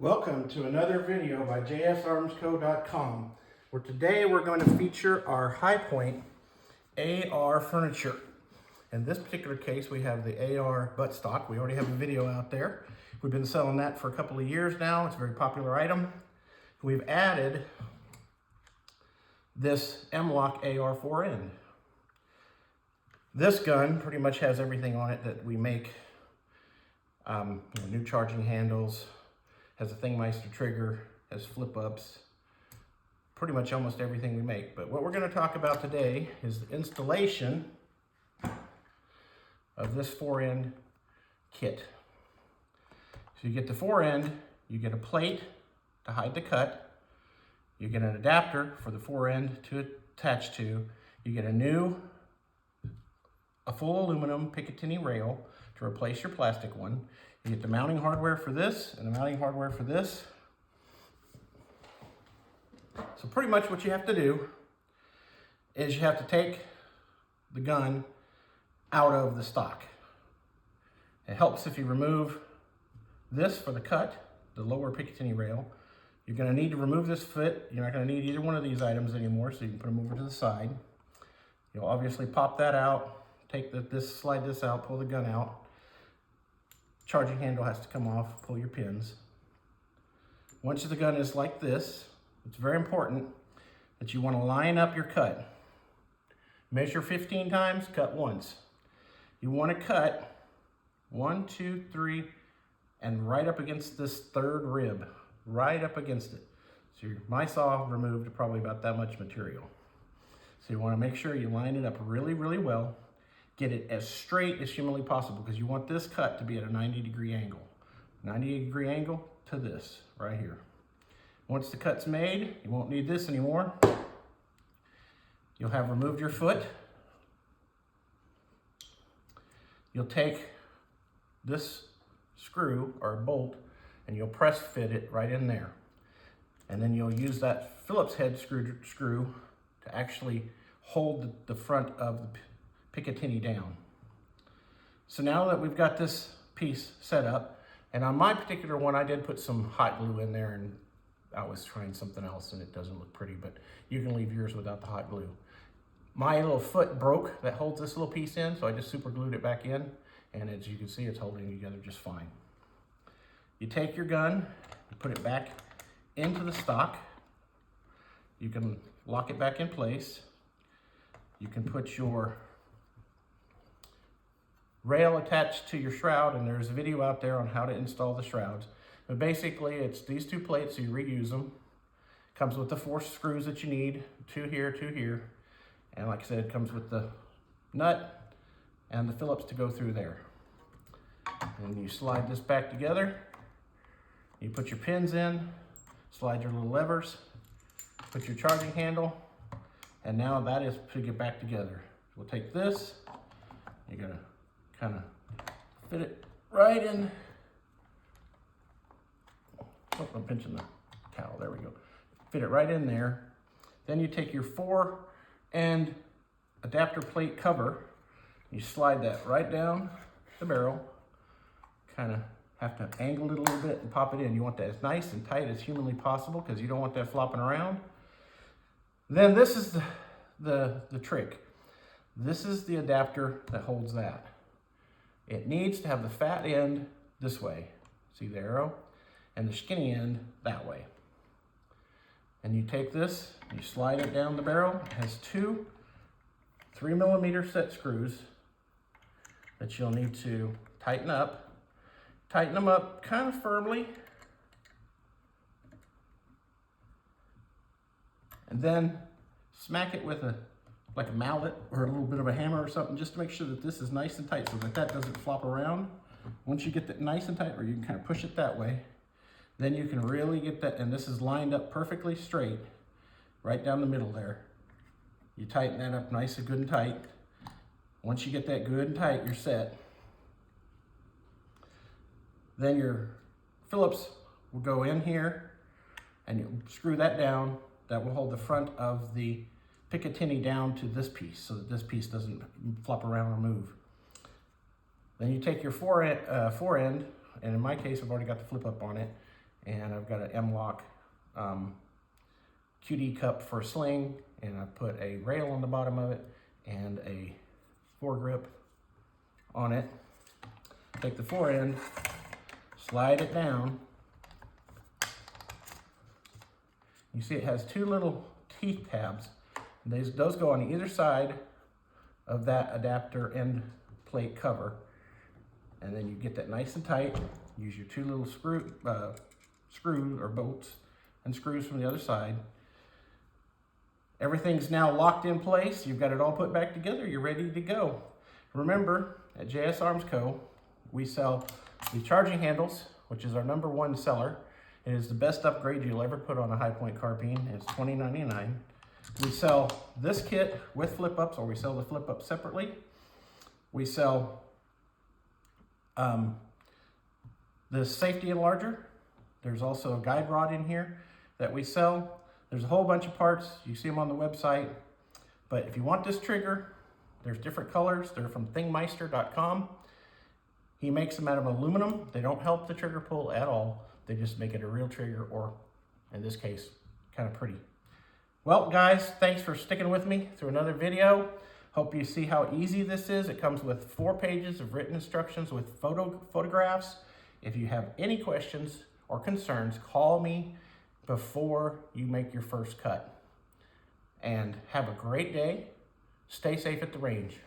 Welcome to another video by jsarmsco.com, where today we're going to feature our Hi Point AR furniture. In this particular case, we have the AR buttstock. We already have a video out there. We've been selling that for a couple of years now. It's a very popular item. We've added this Mlok AR fore end. This gun pretty much has everything on it that we make. New charging handles, has a Thingmeister trigger, has flip-ups, pretty much almost everything we make. But what we're going to talk about today is the installation of this fore end kit. So you get the fore end, you get a plate to hide the cut, you get an adapter for the fore end to attach to, you get a full aluminum Picatinny rail to replace your plastic one. You get the mounting hardware for this and the mounting hardware for this. So pretty much what you have to do is you have to take the gun out of the stock. It helps if you remove this for the cut, the lower Picatinny rail. You're going to need to remove this foot. You're not going to need either one of these items anymore, so you can put them over to the side. You'll obviously pop that out, take slide this out, pull the gun out. Charging handle has to come off, pull your pins. Once the gun is like this, it's very important that you want to line up your cut. Measure 15 times, cut once. You want to cut 1, 2, 3, and right up against this third rib, right up against it. So my saw removed probably about that much material. So you want to make sure you line it up really, really well. Get it as straight as humanly possible because you want this cut to be at a 90-degree angle. 90-degree angle to this right here. Once the cut's made, you won't need this anymore. You'll have removed your foot. You'll take this screw or bolt and you'll press fit it right in there. And then you'll use that Phillips head screw to actually hold the front of the Picatinny down. So now that we've got this piece set up, and on my particular one, I did put some hot glue in there, and I was trying something else and it doesn't look pretty, but you can leave yours without the hot glue. My little foot broke that holds this little piece in, so I just super glued it back in, and as you can see, it's holding together just fine. You take your gun, you put it back into the stock. You can lock it back in place. You can put your rail attached to your shroud, and there's a video out there on how to install the shrouds. But basically, it's these two plates, so you reuse them. Comes with the 4 screws that you need, 2 here, 2 here. And like I said, it comes with the nut and the Phillips to go through there. And you slide this back together. You put your pins in, slide your little levers, put your charging handle, and now that is to get back together. We'll take this, you're gonna kind of fit it right in. Oh, I'm pinching the towel, there we go. Fit it right in there. Then you take your fore end adapter plate cover, you slide that right down the barrel, kind of have to angle it a little bit and pop it in. You want that as nice and tight as humanly possible because you don't want that flopping around. Then this is the trick. This is the adapter that holds that. It needs to have the fat end this way, see the arrow, and the skinny end that way. And you take this, you slide it down the barrel. It has 2 3mm set screws that you'll need to tighten up. Tighten them up kind of firmly. And then smack it with like a mallet or a little bit of a hammer or something, just to make sure that this is nice and tight so that doesn't flop around. Once you get that nice and tight, or you can kind of push it that way, then you can really get that, and this is lined up perfectly straight, right down the middle there. You tighten that up nice and good and tight. Once you get that good and tight, you're set. Then your Phillips will go in here, and you screw that down. That will hold the front of the Picatinny down to this piece so that this piece doesn't flop around or move. Then you take your fore end, and in my case, I've already got the flip up on it. And I've got an Mlok QD cup for a sling, and I put a rail on the bottom of it and a foregrip on it. Take the fore end, slide it down. You see it has two little teeth tabs. Those go on either side of that adapter end plate cover. And then you get that nice and tight. Use your two little screws or bolts and screws from the other side. Everything's now locked in place. You've got it all put back together. You're ready to go. Remember, at JS Arms Co., we sell the charging handles, which is our #1 seller. It is the best upgrade you'll ever put on a Hi Point carbine. It's $20.99. We sell this kit with flip-ups, or we sell the flip-ups separately. We sell the safety enlarger. There's also a guide rod in here that we sell. There's a whole bunch of parts. You see them on the website. But if you want this trigger, there's different colors. They're from thingmeister.com. He makes them out of aluminum. They don't help the trigger pull at all. They just make it a real trigger, or in this case, kind of pretty. Well, guys, thanks for sticking with me through another video. Hope you see how easy this is. It comes with 4 pages of written instructions with photographs. If you have any questions or concerns, call me before you make your first cut. And have a great day. Stay safe at the range.